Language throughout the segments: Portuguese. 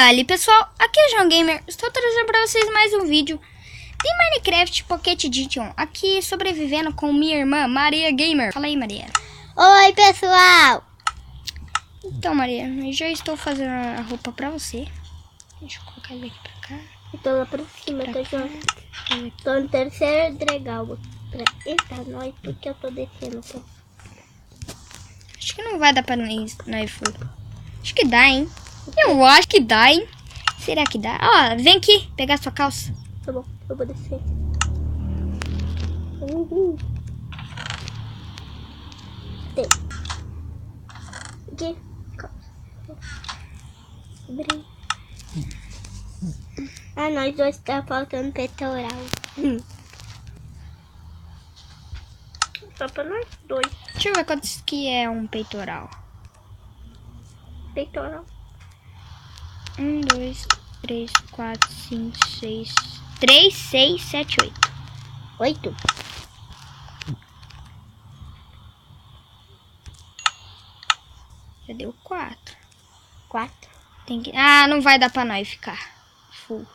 Fala pessoal, aqui é o João Gamer, estou trazendo para vocês mais um vídeo de Minecraft Pocket Edition, aqui sobrevivendo com minha irmã Maria Gamer. Fala aí, Maria. Oi pessoal! Então, Maria, eu já estou fazendo a roupa para você. Deixa eu colocar ele aqui pra cá. Eu tô lá pra cima, tá, João? Tô no terceiro degrau pra entrar nós, porque eu tô descendo. Tá? Acho que não vai dar pra nós Acho que dá, hein? Eu acho que dá, hein? Será que dá? Ó, vem aqui pegar sua calça. Tá bom, eu vou descer. Tem. Aqui. Abri. Ah, nós dois tá faltando peitoral. Só pra nós dois. Deixa eu ver quantos que é um peitoral. Peitoral. 1, 2, 3, 4, 5, 6. 3, 6, 7, 8. 8. Já deu 4. 4. Tem que... Ah, não vai dar pra nós ficar full.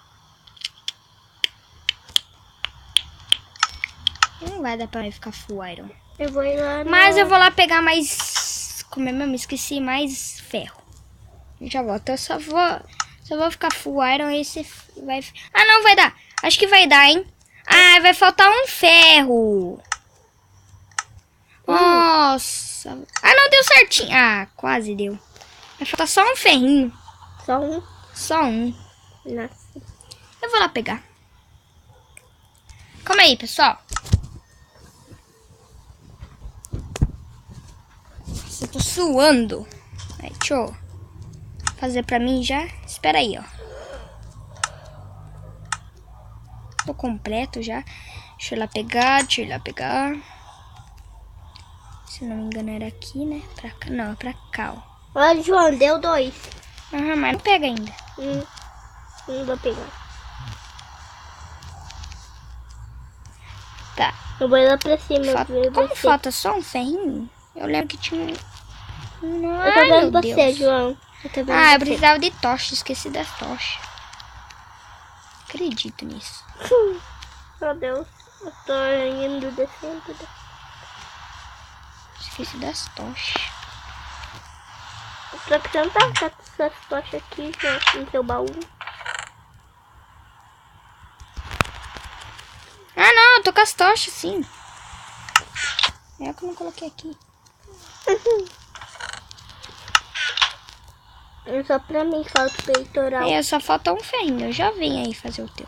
Não vai dar pra nós ficar full iron. Eu vou ir lá. Mas eu vou lá pegar mais... Como é mesmo? Esqueci mais ferro. Já volto. Eu só vou ficar full iron e esse vai... Ah, não vai dar. Acho que vai dar, hein? Ah, vai faltar um ferro. Nossa. Ah, não deu certinho. Ah, quase deu. Vai faltar só um ferrinho. Só um. Só um. Nossa. Eu vou lá pegar. Calma aí, pessoal. Nossa, eu tô suando. Aí, deixa eu fazer pra mim já. Espera aí, ó. Tô completo já. Deixa eu ir lá pegar, Se não me engano era aqui, né? Pra cá, não, é pra cá, ó. Olha, João, deu 2. Aham, mas não pega ainda. Não vou pegar. Tá. Eu vou ir lá pra cima. Como falta só um ferrinho? Eu lembro que tinha... Não, Eu tô ai, vendo meu você, Deus. João. Eu tô vendo Ah, eu você. precisava de tocha. Esqueci das tochas. Acredito nisso. Meu Deus. Eu tô indo descendo. Esqueci das tochas. Só que você não tá com essas tochas aqui, João, no seu baú. Ah, não. Eu tô com as tochas, sim. É que eu não coloquei aqui. Só pra mim falta o peitoral. Aí só falta um ferrinho. Eu já venho aí fazer o teu.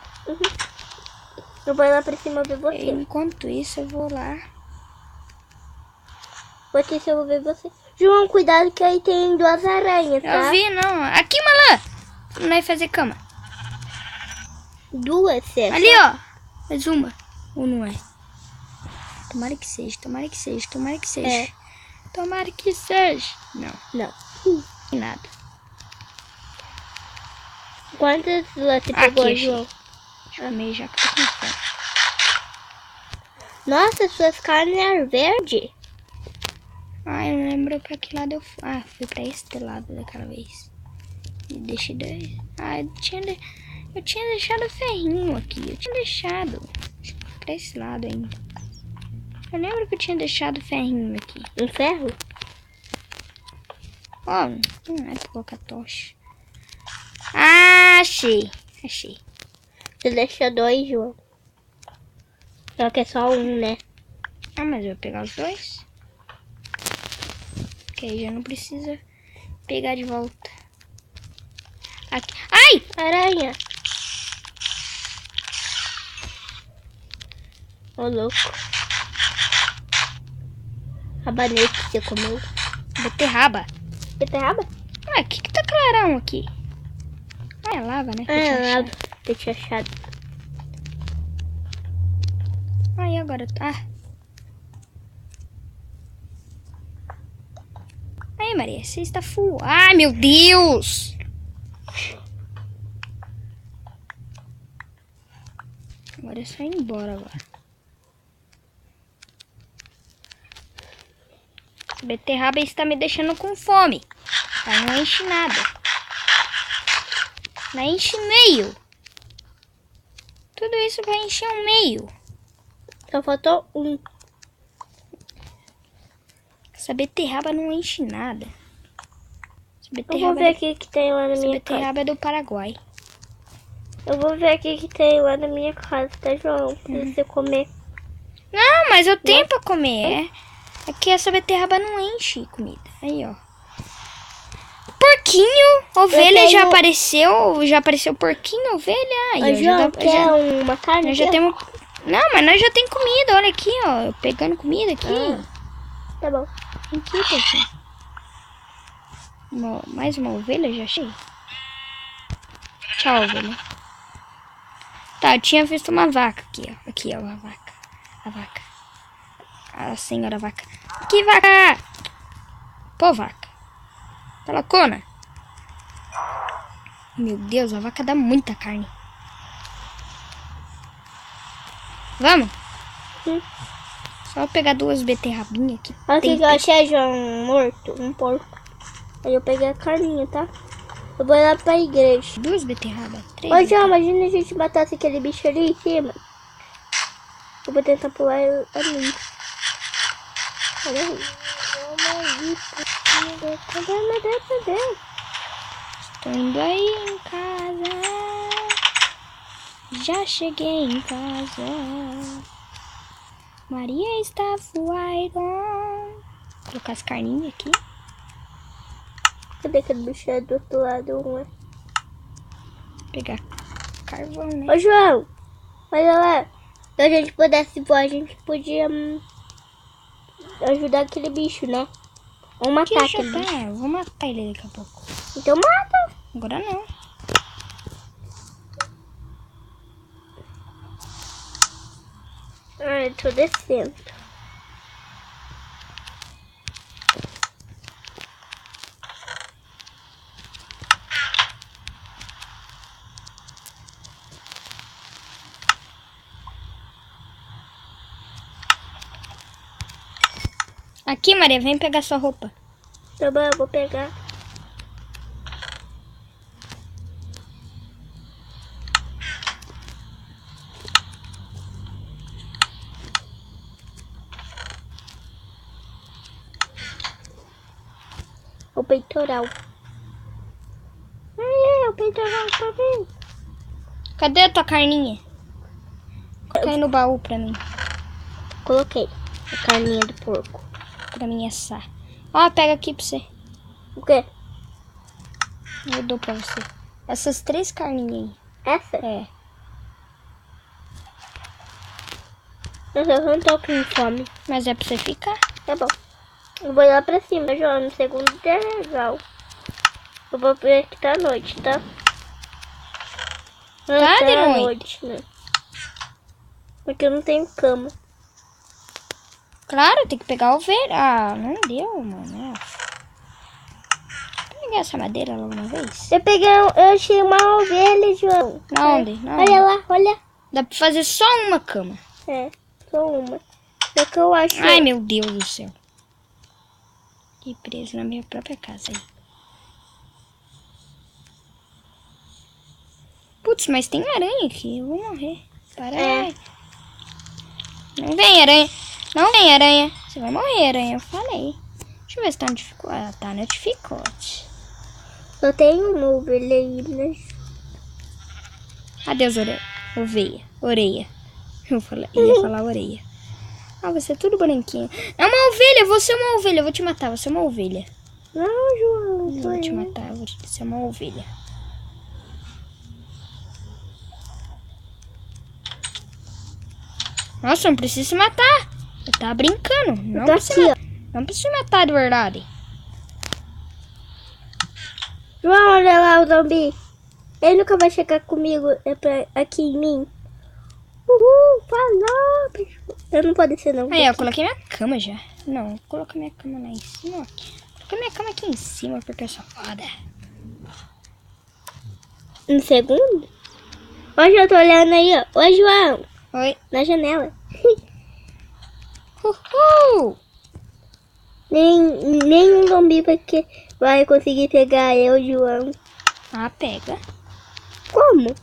Eu vou ir lá pra cima ver você. Enquanto isso, eu vou lá. Vou aqui se eu vou ver você. João, cuidado que aí tem 2 aranhas, tá? Eu vi, não. Aqui, Malã. Vamos lá fazer cama. 2, certo? Ali, ó. Mais uma. Ou não é? Tomara que seja, tomara que seja, tomara que seja. É. Tomara que seja. Não, Não. nada. Quantas você pegou, Aqui, João? Deixa eu comer já que eu tô com fome. Nossa, suas carnes eram verdes. Ah, eu não lembro pra que lado eu fui. Ah, fui pra esse lado daquela vez. E deixei dois. Ah, eu tinha deixado ferrinho aqui. Eu tinha deixado. Acho que foi pra esse lado ainda. Eu lembro que eu tinha deixado ferrinho aqui. Um ferro? Ó, não é pra colocar tocha. Ah, achei. Achei. Você deixou 2, João. Só que é só um, né? Ah, mas eu vou pegar os dois. Que aí já não precisa pegar de volta. Aqui. Ai! Aranha. Ô, louco. Rabanete que você comeu. Beterraba. Beterraba? Ah, o que tá clarão aqui? Ah, é lava, né? que eu tinha É, achado. eu tinha achado. Ah, e agora? Ah. Aí, Maria, você está full. Ai, meu Deus! Agora é só ir embora agora. Beterraba está me deixando com fome. Aí não enche nada. Vai encher meio. Tudo isso vai encher um meio. Só faltou um. Essa beterraba não enche nada. Eu vou ver o que tem lá na minha casa. Beterraba é do Paraguai. Eu vou ver o que tem lá na minha casa, tá, João? Pra você comer. Não, mas eu tenho pra comer. É que essa beterraba não enche comida. Aí, ó. Porquinho, ovelha já apareceu. Já apareceu porquinho, ovelha. Aí, João, já quer uma carne? Nós já temos... Não, mas nós já tem comida. Olha aqui, ó. Eu pegando comida aqui. Tá bom. Aqui, porquinho. Mais uma ovelha, já achei. Tchau, ovelha. Tá, eu tinha visto uma vaca aqui, ó. Aqui, ó, a vaca. A vaca. A senhora vaca. Que vaca! Pô, vaca. Tá loucona? Meu Deus, a vaca dá muita carne. Vamos? Só pegar 2 beterrabinhas aqui. Olha o que eu achei, João, morto. Um porco. Aí eu peguei a carninha, tá? Eu vou lá pra igreja. 2 beterrabas. 3. Ô, João, imagina a gente matasse aquele bicho ali em cima. Eu vou tentar pular a mim. Olha aí. Estou indo aí em casa. Já cheguei em casa. Maria está voando. Vou colocar as carninhas aqui. Cadê aquele bicho do outro lado? Vou Pegar carvão, né? Ô, João, olha lá. Se a gente pudesse voar, a gente podia ajudar aquele bicho, né? Ou matar aquele bicho. Eu vou matar ele daqui a pouco. Então mata. Agora não. Eu tô descendo. Aqui, Maria, vem pegar sua roupa. Tá bom, eu vou pegar. O peitoral. Ai, o peitoral tá vindo. Cadê a tua carninha? Coloca aí no baú pra mim. Coloquei a carninha do porco. Pra mim assar. Ó, pega aqui pra você. O quê? Eu dou pra você. Essas 3 carninhas aí. Essa? É. Eu não tô com fome. Mas é pra você ficar. Tá bom. Eu vou lá pra cima, João. No segundo degrau. Eu vou ver que tá noite, tá? Não, Tá de noite. Né? Porque eu não tenho cama. Claro, tem que pegar a ovelha. Ah, não deu, mano. Vou pegar essa madeira logo uma vez. Eu achei uma ovelha, João. Onde? Olha lá, olha. Dá pra fazer só uma cama. É, só uma. É que eu acho. Ai, meu Deus do céu. Fiquei preso na minha própria casa aí. Putz, mas tem aranha aqui. Eu vou morrer. Para. É. Não vem, aranha. Não vem, aranha. Você vai morrer, aranha. Eu falei. Deixa eu ver se tá no dificuldade. Ah, tá no dificuldade. Só tem uma ovelha aí, né? Adeus, orelha. Eu ia falar orelha. Ah, você é tudo branquinho. É uma ovelha, você é uma ovelha. Eu vou te matar, você é uma ovelha. Não, João. Eu vou te matar, você é uma ovelha. Nossa, não precisa se matar. Eu tava brincando. Não precisa, não precisa se matar de verdade. João, olha lá o zumbi. Ele nunca vai chegar comigo aqui em mim. Uhul, falou. Eu não pode ser, não. Aí, eu coloquei minha cama já. Não, coloquei minha cama lá em cima. Coloquei minha cama aqui em cima porque eu sou foda. Um segundo? Hoje eu tô olhando aí, ó. Oi, João. Oi. Na janela. Uhul. Nenhum zumbi vai conseguir pegar eu, João. Ah, pega. Como?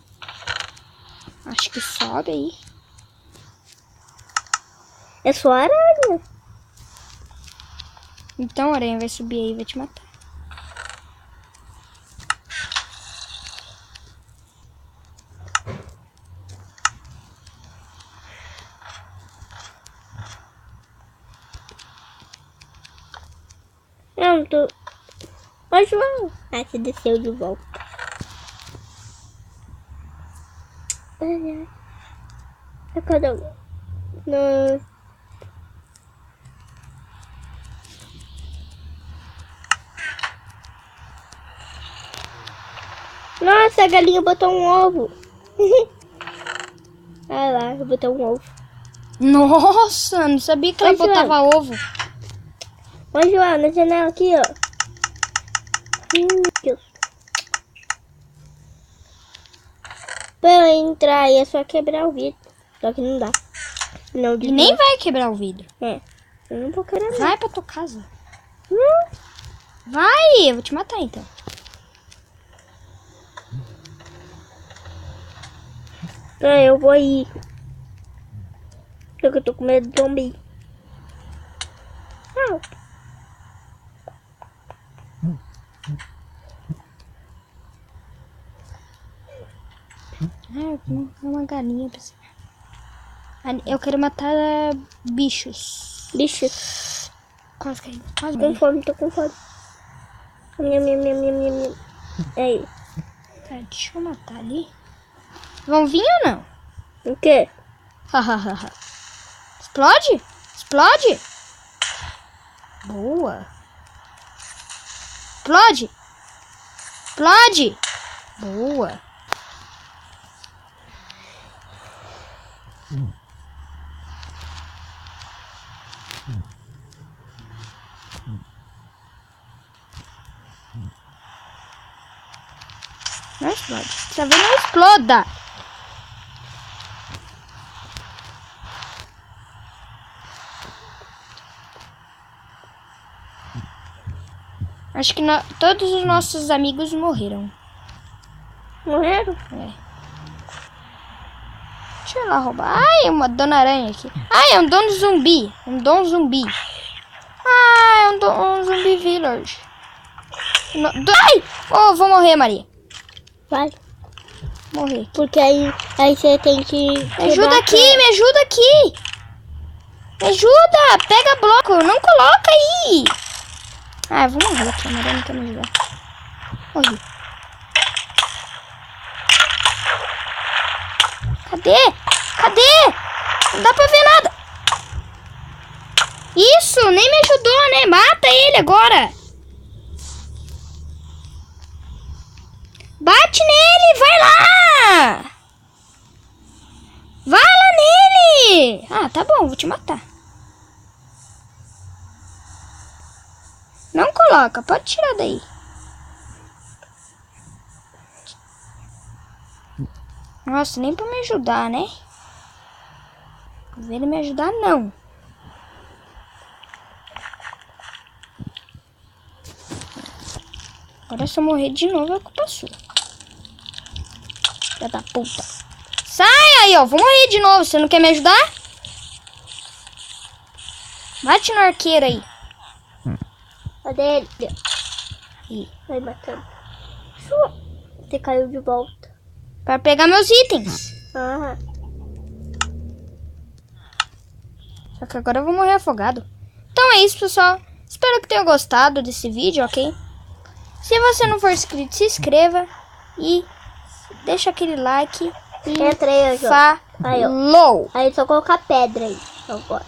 Acho que sobe aí. É só aranha. Então a aranha vai subir aí e vai te matar. Eu não tô... Ô, João. Ah, você desceu de volta. Ai, ai. Cadê o... Não... Nossa, a galinha botou um ovo. Olha lá, eu botei um ovo. Nossa, não sabia que ela Ô, João. botava ovo. Ô, João, na janela aqui, ó. Deus. Pra eu entrar aí é só quebrar o vidro. Só que não dá. Não, E nem vai quebrar o vidro. É. Eu não vou quebrar não. Vai pra tua casa. Não. Vai, eu vou te matar então. Eu vou ir. Só que eu tô com medo de zumbi. Não. Ah, uma galinha pra você. Eu quero matar bichos. Bicho. Quase caiu. Quase Com morri. fome, tô com fome. Nham. Aí. Tá, deixa eu matar ali. Vão vir ou não? O quê? Hahaha. Explode? Explode? Boa. Explode? Explode? Boa. Não explode. Dessa vez não exploda. Acho que todos os nossos amigos morreram. Morreram? É. Deixa eu ir lá roubar. Ai, uma dona aranha aqui. Ai, é um dono zumbi. Um dom zumbi. Ai, é um zumbi village. Ai! Oh, vou morrer, Maria. Vai. Morrer. Porque aí você tem que... Me ajuda aqui, me ajuda aqui. Me ajuda. Pega bloco. Não coloca aí. Ah, eu vou morrer aqui. A Maria não quer me ajudar. Morri. Cadê? Cadê? Não dá pra ver nada. Isso, nem me ajudou, né? Mata ele agora. Bate nele, vai lá. Vai lá nele. Ah, tá bom, vou te matar. Não coloca, pode tirar daí. Nossa, nem pra me ajudar, né? Pra ele me ajudar, não. Agora se eu morrer de novo é culpa sua. Filha da puta. Sai aí, ó. Vou morrer de novo. Você não quer me ajudar? Bate no arqueiro aí. Cadê ele? Ih. Vai matando. Você caiu de volta. Pra pegar meus itens. Ah. Só que agora eu vou morrer afogado. Então é isso, pessoal. Espero que tenham gostado desse vídeo, ok? Se você não for inscrito, se inscreva. E deixa aquele like. E Entra aí, João. falou! Aí só colocar pedra aí. Agora.